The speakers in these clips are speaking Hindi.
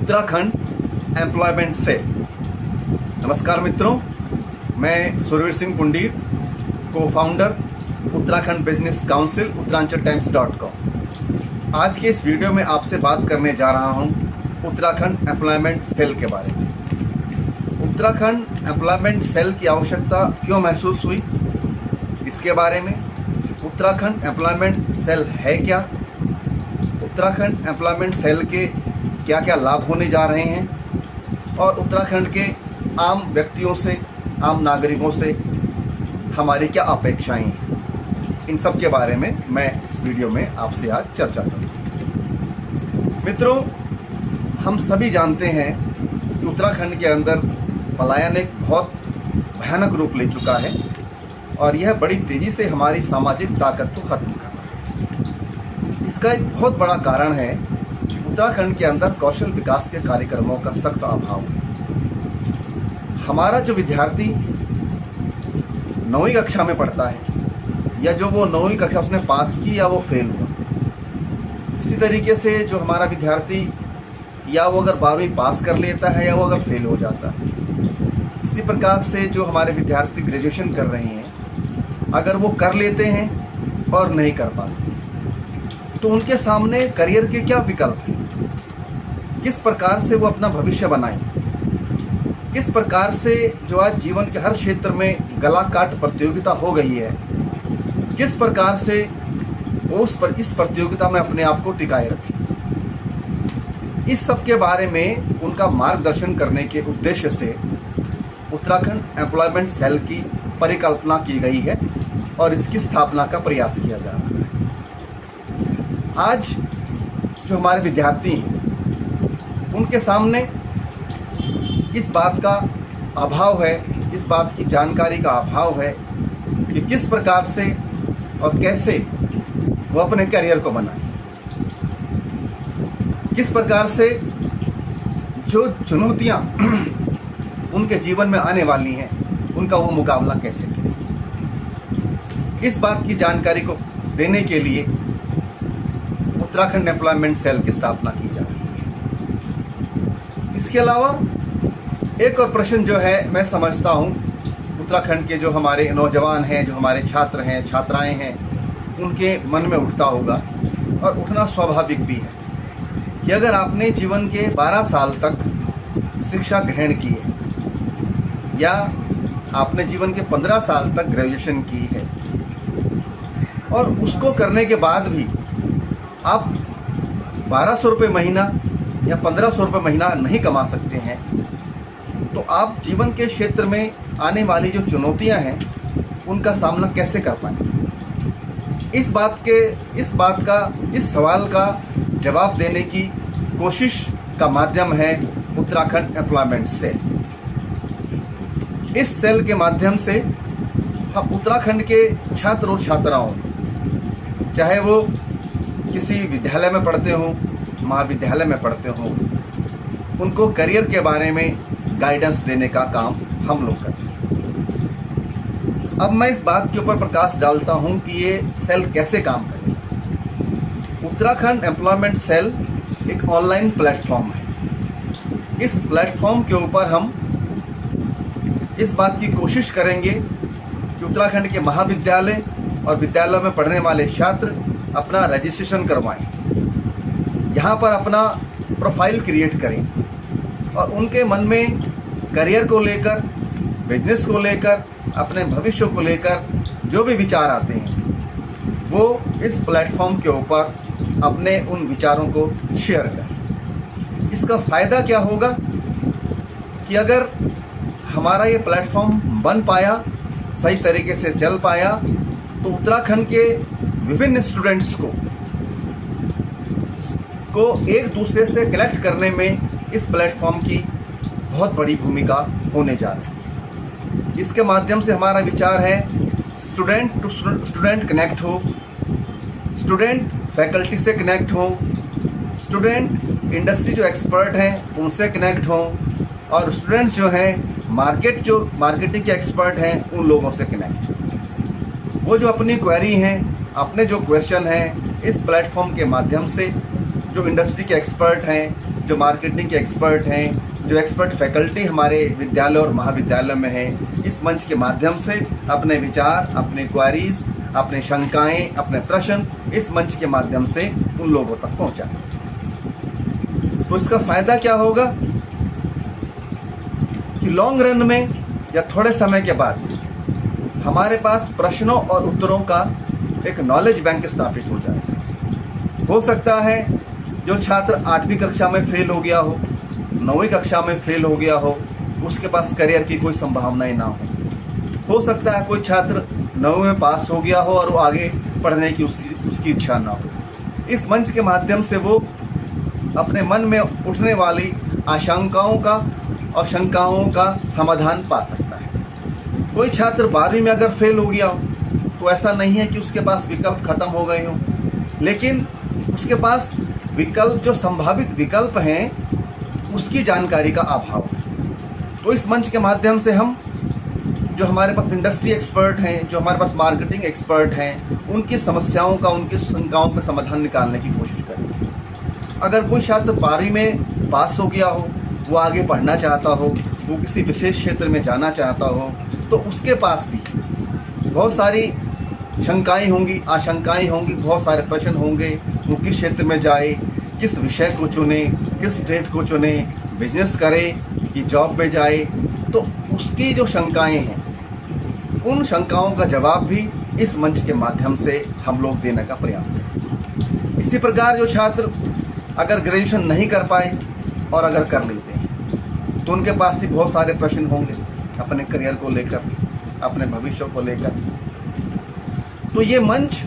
Uttarakhand employment cell. नमस्कार मित्रों, मैं सुरवीर सिंह पुंडीर, को फाउंडर उत्तराखंड बिजनेस काउंसिल उत्तरांचल-times.com। आज के इस वीडियो में आपसे बात करने जा रहा हूं उत्तराखंड एम्प्लॉयमेंट सेल के बारे में। उत्तराखंड एम्प्लॉयमेंट सेल की आवश्यकता क्यों महसूस हुई, इसके बारे में, उत्तराखंड एम्प्लॉयमेंट सेल है क्या, उत्तराखंड एम्प्लॉयमेंट सेल के क्या क्या लाभ होने जा रहे हैं और उत्तराखंड के आम व्यक्तियों से, आम नागरिकों से हमारी क्या अपेक्षाएं हैं, इन सब के बारे में मैं इस वीडियो में आपसे आज चर्चा करूंगा। मित्रों, हम सभी जानते हैं कि उत्तराखंड के अंदर पलायन एक बहुत भयानक रूप ले चुका है और यह बड़ी तेजी से हमारी सामाजिक ताकत को खत्म कर रहा है। इसका एक बहुत बड़ा कारण है कि उत्तराखंड के अंदर कौशल विकास के कार्यक्रमों का सख्त अभाव है। हमारा जो विद्यार्थी 9वीं कक्षा में पढ़ता है या जो वो 9वीं कक्षा उसने पास की या वो फेल हुआ, इसी तरीके से जो हमारा विद्यार्थी या वो अगर 12वीं पास कर लेता है या वो अगर फेल हो जाता है, इसी प्रकार से जो हमारे विद्यार्थी ग्रेजुएशन कर रहे हैं, अगर वो कर लेते हैं और नहीं कर पाते तो उनके सामने करियर के क्या विकल्प हैं, किस प्रकार से वो अपना भविष्य बनाएं, किस प्रकार से जो आज जीवन के हर क्षेत्र में गला काट प्रतियोगिता हो गई है, किस प्रकार से वो इस प्रतियोगिता में अपने आप को टिकाए रखें। इस सब के बारे में उनका मार्गदर्शन करने के उद्देश्य से उत्तराखंड एम्प्लॉयमेंट सेल की परिकल्पना की गई है और इसकी स्थापना का प्रयास किया जा रहा है। आज जो हमारे विद्यार्थी हैं उनके सामने इस बात का अभाव है, इस बात की जानकारी का अभाव है कि किस प्रकार से और कैसे वो अपने करियर को बनाएं, किस प्रकार से जो चुनौतियां उनके जीवन में आने वाली हैं उनका वो मुकाबला कैसे करें। इस बात की जानकारी को देने के लिए उत्तराखंड एम्प्लॉयमेंट सेल की स्थापना की जा रही है। इसके अलावा एक और प्रश्न जो है, मैं समझता हूँ उत्तराखंड के जो हमारे नौजवान हैं, जो हमारे छात्र हैं, छात्राएं हैं, उनके मन में उठता होगा और उठना स्वाभाविक भी है कि अगर आपने जीवन के 12 साल तक शिक्षा ग्रहण की है या आपने जीवन के 15 साल तक ग्रेजुएशन की है और उसको करने के बाद भी आप 1200 रुपये महीना या 1500 रुपये महीना नहीं कमा सकते हैं, तो आप जीवन के क्षेत्र में आने वाली जो चुनौतियां हैं उनका सामना कैसे कर पाएंगे। इस सवाल का जवाब देने की कोशिश का माध्यम है उत्तराखंड एम्प्लॉयमेंट सेल। इस सेल के माध्यम से हम उत्तराखंड के छात्र और छात्राओं, चाहे वो किसी विद्यालय में पढ़ते हों, महाविद्यालय में पढ़ते हों, उनको करियर के बारे में गाइडेंस देने का काम हम लोग करते हैं। अब मैं इस बात के ऊपर प्रकाश डालता हूं कि ये सेल कैसे काम करेगा। उत्तराखंड एम्प्लॉयमेंट सेल एक ऑनलाइन प्लेटफॉर्म है। इस प्लेटफॉर्म के ऊपर हम इस बात की कोशिश करेंगे कि उत्तराखंड के महाविद्यालय और विद्यालयों में पढ़ने वाले छात्र अपना रजिस्ट्रेशन करवाएं, यहाँ पर अपना प्रोफाइल क्रिएट करें और उनके मन में करियर को लेकर, बिजनेस को लेकर, अपने भविष्य को लेकर जो भी विचार आते हैं वो इस प्लेटफॉर्म के ऊपर अपने उन विचारों को शेयर करें। इसका फ़ायदा क्या होगा कि अगर हमारा ये प्लेटफॉर्म बन पाया, सही तरीके से चल पाया, तो उत्तराखंड के विभिन्न स्टूडेंट्स को एक दूसरे से कनेक्ट करने में इस प्लेटफॉर्म की बहुत बड़ी भूमिका होने जा रही है। इसके माध्यम से हमारा विचार है स्टूडेंट टू स्टूडेंट कनेक्ट हो, स्टूडेंट फैकल्टी से कनेक्ट हो, स्टूडेंट इंडस्ट्री जो एक्सपर्ट हैं उनसे कनेक्ट हो और स्टूडेंट्स जो हैं मार्केटिंग के एक्सपर्ट हैं उन लोगों से कनेक्ट हो। वो जो अपनी क्वेरी हैं, अपने जो क्वेश्चन हैं, इस प्लेटफॉर्म के माध्यम से जो इंडस्ट्री के एक्सपर्ट हैं, जो मार्केटिंग के एक्सपर्ट हैं, जो एक्सपर्ट फैकल्टी हमारे विद्यालय और महाविद्यालय में है, इस मंच के माध्यम से अपने विचार, अपने क्वेरीज, अपने शंकाएं, अपने प्रश्न इस मंच के माध्यम से उन लोगों तक पहुंचाएं। तो इसका फायदा क्या होगा कि लॉन्ग रन में या थोड़े समय के बाद हमारे पास प्रश्नों और उत्तरों का एक नॉलेज बैंक स्थापित हो जाए। हो सकता है जो छात्र 8वीं कक्षा में फेल हो गया हो, 9वीं कक्षा में फेल हो गया हो, उसके पास करियर की कोई संभावनाएं ना हो सकता है कोई छात्र 9वीं में पास हो गया हो और वो आगे पढ़ने की उसकी इच्छा ना हो। इस मंच के माध्यम से वो अपने मन में उठने वाली आशंकाओं का और शंकाओं का समाधान पा सकता है। कोई छात्र 12वीं में अगर फेल हो गया हो तो ऐसा नहीं है कि उसके पास विकल्प खत्म हो गए हो, लेकिन उसके पास विकल्प, जो संभावित विकल्प हैं, उसकी जानकारी का अभाव है। तो इस मंच के माध्यम से हम, जो हमारे पास इंडस्ट्री एक्सपर्ट हैं, जो हमारे पास मार्केटिंग एक्सपर्ट हैं, उनकी समस्याओं का, उनकी शंकाओं का समाधान निकालने की कोशिश करेंगे। अगर कोई छात्र 12वीं में पास हो गया हो, वो आगे पढ़ना चाहता हो, वो किसी विशेष क्षेत्र में जाना चाहता हो, तो उसके पास भी बहुत सारी शंकाएं होंगी, आशंकाएं होंगी, बहुत सारे प्रश्न होंगे। वो किस क्षेत्र में जाए, किस विषय को चुने, किस ट्रेड को चुने, बिजनेस करे कि जॉब में जाए। तो उसकी जो शंकाएं हैं, उन शंकाओं का जवाब भी इस मंच के माध्यम से हम लोग देने का प्रयास करें। इसी प्रकार जो छात्र अगर ग्रेजुएशन नहीं कर पाए और अगर कर लेते हैं तो उनके पास भी बहुत सारे प्रश्न होंगे अपने करियर को लेकर, अपने भविष्य को लेकर। तो ये मंच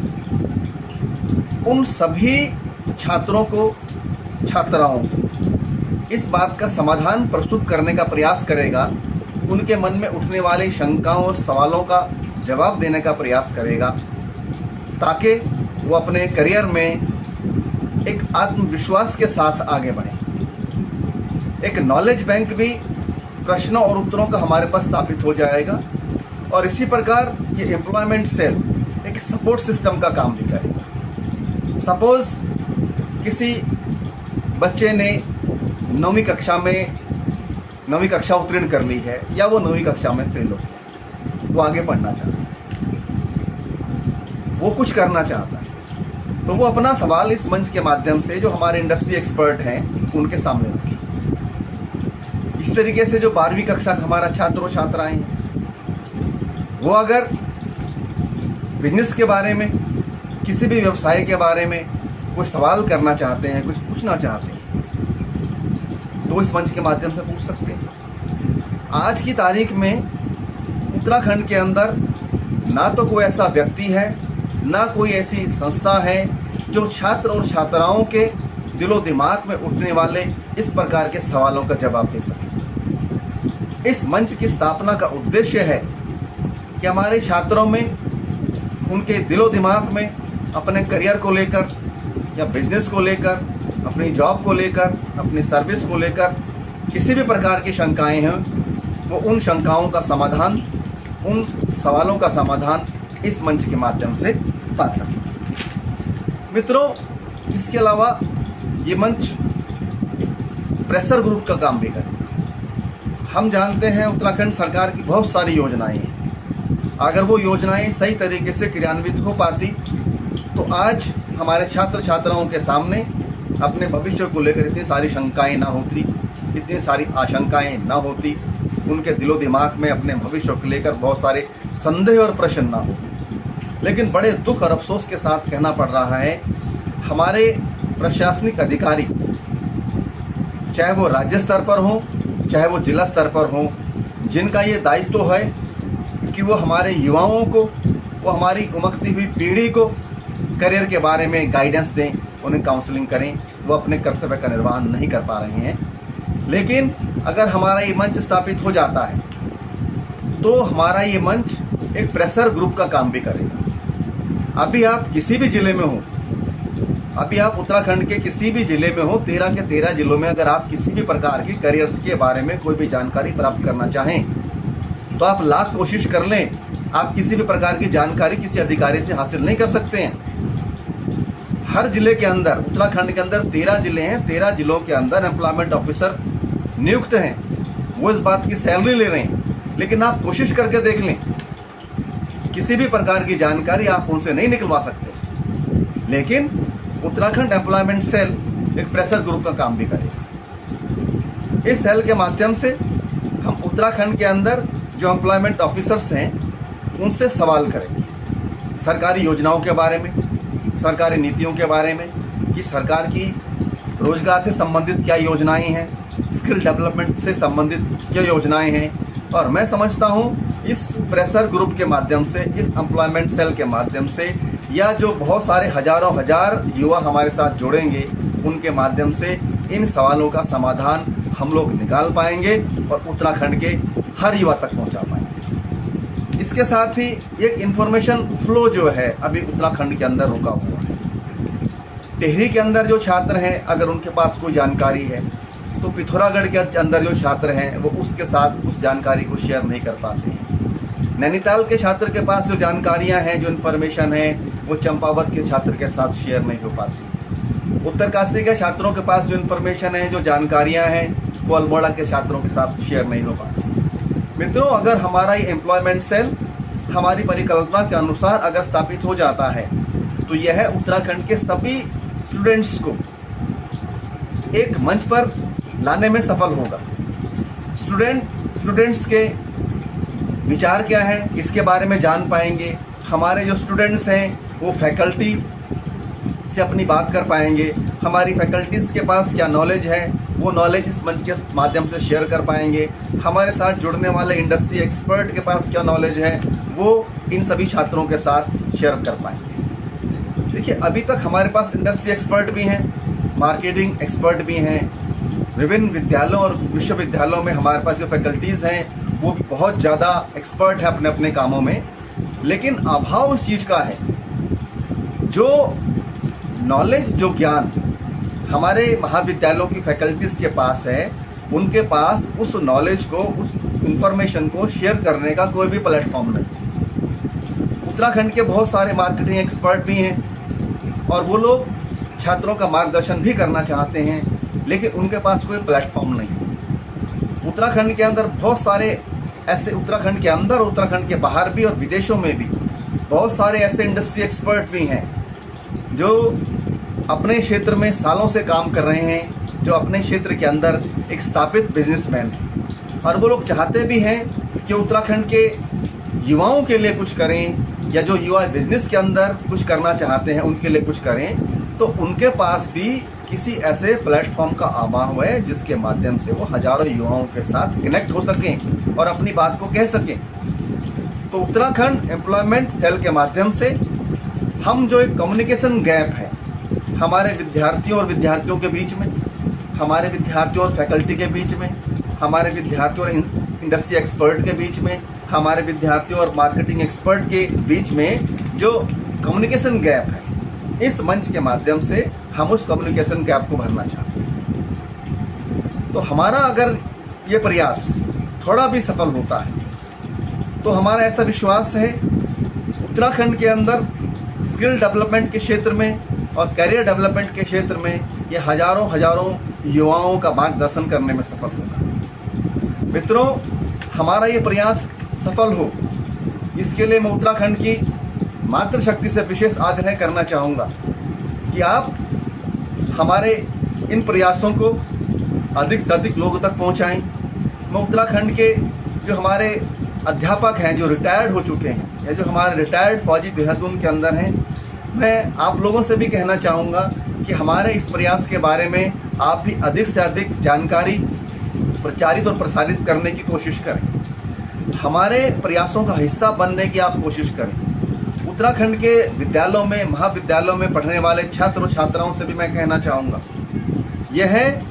उन सभी छात्रों को, छात्राओं को इस बात का समाधान प्रस्तुत करने का प्रयास करेगा, उनके मन में उठने वाली शंकाओं और सवालों का जवाब देने का प्रयास करेगा, ताकि वो अपने करियर में एक आत्मविश्वास के साथ आगे बढ़े। एक नॉलेज बैंक भी प्रश्नों और उत्तरों का हमारे पास स्थापित हो जाएगा और इसी प्रकार ये एम्प्लॉयमेंट सेल एक सपोर्ट सिस्टम का काम भी करेगा। सपोज किसी बच्चे ने 9वीं कक्षा उत्तीर्ण कर ली है या वो 9वीं कक्षा में फेल हो गया, वो आगे पढ़ना चाहता है, वो कुछ करना चाहता है, तो वो अपना सवाल इस मंच के माध्यम से, जो हमारे इंडस्ट्री एक्सपर्ट हैं, उनके सामने रखें। इस तरीके से जो 12वीं कक्षा का हमारा छात्र और छात्राएं हैं, वो अगर बिजनेस के बारे में, किसी भी व्यवसाय के बारे में कोई सवाल करना चाहते हैं, कुछ पूछना चाहते हैं, तो इस मंच के माध्यम से पूछ सकते हैं। आज की तारीख में उत्तराखंड के अंदर ना तो कोई ऐसा व्यक्ति है, ना कोई ऐसी संस्था है जो छात्र और छात्राओं के दिलो दिमाग में उठने वाले इस प्रकार के सवालों का जवाब दे सके। इस मंच की स्थापना का उद्देश्य है कि हमारे छात्रों में, उनके दिलो दिमाग में अपने करियर को लेकर या बिजनेस को लेकर, अपनी जॉब को लेकर, अपनी सर्विस को लेकर किसी भी प्रकार की शंकाएं हैं, वो उन शंकाओं का समाधान, उन सवालों का समाधान इस मंच के माध्यम से पा सकें। मित्रों, इसके अलावा ये मंच प्रेशर ग्रुप का काम भी करेगा। हम जानते हैं उत्तराखंड सरकार की बहुत सारी योजनाएं हैं। अगर वो योजनाएं सही तरीके से क्रियान्वित हो पाती तो आज हमारे छात्र छात्राओं के सामने अपने भविष्य को लेकर इतनी सारी शंकाएं ना होती, इतनी सारी आशंकाएं ना होती, उनके दिलो दिमाग में अपने भविष्य को लेकर बहुत सारे संदेह और प्रश्न ना हो। लेकिन बड़े दुख और अफसोस के साथ कहना पड़ रहा है, हमारे प्रशासनिक अधिकारी, चाहे वो राज्य स्तर पर हों, चाहे वो जिला स्तर पर हों, जिनका ये दायित्व है कि वो हमारे युवाओं को, वो हमारी उमकती हुई पीढ़ी को करियर के बारे में गाइडेंस दें, उन्हें काउंसलिंग करें, वो अपने कर्तव्य का निर्वहन नहीं कर पा रहे हैं। लेकिन अगर हमारा ये मंच स्थापित हो जाता है तो हमारा ये मंच एक प्रेशर ग्रुप का काम भी करेगा। अभी आप किसी भी जिले में हो, अभी आप उत्तराखंड के किसी भी जिले में हो, 13 के 13 जिलों में अगर आप किसी भी प्रकार की करियर्स के बारे में कोई भी जानकारी प्राप्त करना चाहें तो आप लाख कोशिश कर लें, आप किसी भी प्रकार की जानकारी किसी अधिकारी से हासिल नहीं कर सकते हैं। हर जिले के अंदर, उत्तराखंड के अंदर 13 जिले हैं, 13 जिलों के अंदर एम्प्लॉयमेंट ऑफिसर नियुक्त हैं। वो इस बात की सैलरी ले रहे हैं, लेकिन आप कोशिश करके देख लें, किसी भी प्रकार की जानकारी आप उनसे नहीं निकलवा सकते। लेकिन उत्तराखंड एम्प्लॉयमेंट सेल एक प्रेशर ग्रुप का काम भी करेगा। इस सेल के माध्यम से हम उत्तराखंड के अंदर जो एम्प्लॉयमेंट ऑफिसर्स हैं उनसे सवाल करेंगे, सरकारी योजनाओं के बारे में, सरकारी नीतियों के बारे में, कि सरकार की रोजगार से संबंधित क्या योजनाएं हैं, स्किल डेवलपमेंट से संबंधित क्या योजनाएं हैं। और मैं समझता हूं इस प्रेशर ग्रुप के माध्यम से, इस एम्प्लॉयमेंट सेल के माध्यम से, या जो बहुत सारे हजारों हजार युवा हमारे साथ जुड़ेंगे उनके माध्यम से इन सवालों का समाधान हम लोग निकाल पाएंगे और उत्तराखंड के हर युवा तक पहुंचा पाएंगे। इसके साथ ही एक इंफॉर्मेशन फ्लो जो है अभी उत्तराखंड के अंदर रुका हुआ है। टिहरी के अंदर जो छात्र हैं, अगर उनके पास कोई जानकारी है तो पिथौरागढ़ के अंदर जो छात्र हैं वो उसके साथ उस जानकारी को शेयर नहीं कर पाते हैं। नैनीताल के छात्र के पास जो जानकारियां हैं, जो इन्फॉर्मेशन है, वो चंपावत के छात्र के साथ शेयर नहीं हो पाती। उत्तरकाशी के छात्रों के पास जो इन्फॉर्मेशन है, जो जानकारियां हैं, वो अल्मोड़ा के छात्रों के साथ शेयर नहीं हो पाती। मित्रों, अगर हमारा ये एम्प्लॉयमेंट सेल हमारी परिकल्पना के अनुसार अगर स्थापित हो जाता है तो यह उत्तराखंड के सभी स्टूडेंट्स को एक मंच पर लाने में सफल होगा। स्टूडेंट्स के विचार क्या है इसके बारे में जान पाएंगे। हमारे जो स्टूडेंट्स हैं वो फैकल्टी से अपनी बात कर पाएंगे। हमारी फैकल्टीज़ के पास क्या नॉलेज है वो नॉलेज इस मंच के माध्यम से शेयर कर पाएंगे। हमारे साथ जुड़ने वाले इंडस्ट्री एक्सपर्ट के पास क्या नॉलेज है वो इन सभी छात्रों के साथ शेयर कर पाएंगे। देखिए, अभी तक हमारे पास इंडस्ट्री एक्सपर्ट भी हैं, मार्केटिंग एक्सपर्ट भी हैं। विभिन्न विद्यालयों और विश्वविद्यालयों में हमारे पास जो फैकल्टीज़ हैं वो बहुत ज़्यादा एक्सपर्ट है अपने अपने कामों में, लेकिन अभाव इस चीज़ का है, जो नॉलेज, जो ज्ञान हमारे महाविद्यालयों की फैकल्टीज़ के पास है, उनके पास उस नॉलेज को, उस इंफॉर्मेशन को शेयर करने का कोई भी प्लेटफॉर्म नहीं। उत्तराखंड के बहुत सारे मार्केटिंग एक्सपर्ट भी हैं और वो लोग छात्रों का मार्गदर्शन भी करना चाहते हैं, लेकिन उनके पास कोई प्लेटफॉर्म नहीं। उत्तराखंड के अंदर बहुत सारे ऐसे, उत्तराखंड के अंदर, उत्तराखंड के बाहर भी और विदेशों में भी बहुत सारे ऐसे इंडस्ट्री एक्सपर्ट भी हैं जो अपने क्षेत्र में सालों से काम कर रहे हैं, जो अपने क्षेत्र के अंदर एक स्थापित बिजनेसमैन हैं। और वो लोग चाहते भी हैं कि उत्तराखंड के युवाओं के लिए कुछ करें, या जो युवा बिजनेस के अंदर कुछ करना चाहते हैं उनके लिए कुछ करें। तो उनके पास भी किसी ऐसे प्लेटफॉर्म का अभाव है जिसके माध्यम से वो हजारों युवाओं के साथ कनेक्ट हो सकें और अपनी बात को कह सकें। तो उत्तराखंड एम्प्लॉयमेंट सेल के माध्यम से हम जो एक कम्युनिकेशन गैप है हमारे विद्यार्थियों और विद्यार्थियों के बीच में, हमारे विद्यार्थियों और फैकल्टी के बीच में, हमारे विद्यार्थियों और इंडस्ट्री एक्सपर्ट के बीच में, हमारे विद्यार्थियों और मार्केटिंग एक्सपर्ट के बीच में जो कम्युनिकेशन गैप है, इस मंच के माध्यम से हम उस कम्युनिकेशन गैप को भरना चाहते हैं। तो हमारा अगर ये प्रयास थोड़ा भी सफल होता है तो हमारा ऐसा विश्वास है उत्तराखंड के अंदर स्किल डेवलपमेंट के क्षेत्र में और करियर डेवलपमेंट के क्षेत्र में ये हजारों युवाओं का मार्गदर्शन करने में सफल होगा। मित्रों, हमारा ये प्रयास सफल हो, इसके लिए मैं उत्तराखंड की मातृशक्ति से विशेष आग्रह करना चाहूँगा कि आप हमारे इन प्रयासों को अधिक से अधिक लोगों तक पहुँचाएं। मैं उत्तराखंड के जो हमारे अध्यापक हैं, जो रिटायर्ड हो चुके हैं, या जो हमारे रिटायर्ड फौजी देहरादून के अंदर हैं, मैं आप लोगों से भी कहना चाहूँगा कि हमारे इस प्रयास के बारे में आप भी अधिक से अधिक जानकारी प्रचारित और प्रसारित करने की कोशिश करें। हमारे प्रयासों का हिस्सा बनने की आप कोशिश करें। उत्तराखंड के विद्यालयों में, महाविद्यालयों में पढ़ने वाले छात्र और छात्राओं से भी मैं कहना चाहूँगा, यह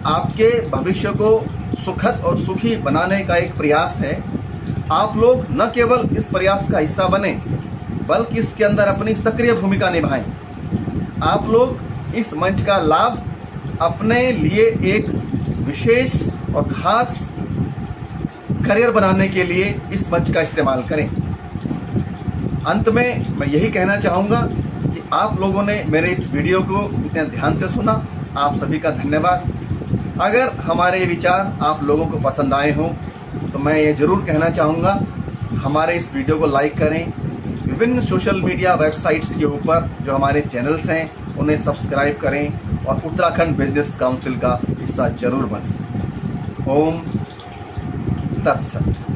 आपके भविष्य को सुखद और सुखी बनाने का एक प्रयास है। आप लोग न केवल इस प्रयास का हिस्सा बने बल्कि इसके अंदर अपनी सक्रिय भूमिका निभाएं। आप लोग इस मंच का लाभ अपने लिए एक विशेष और खास करियर बनाने के लिए इस मंच का इस्तेमाल करें। अंत में मैं यही कहना चाहूँगा कि आप लोगों ने मेरे इस वीडियो को इतने ध्यान से सुना, आप सभी का धन्यवाद। अगर हमारे विचार आप लोगों को पसंद आए हों तो मैं ये ज़रूर कहना चाहूँगा, हमारे इस वीडियो को लाइक करें। विभिन्न सोशल मीडिया वेबसाइट्स के ऊपर जो हमारे चैनल्स हैं उन्हें सब्सक्राइब करें और उत्तराखंड बिजनेस काउंसिल का हिस्सा जरूर बनें। ओम तत्सत।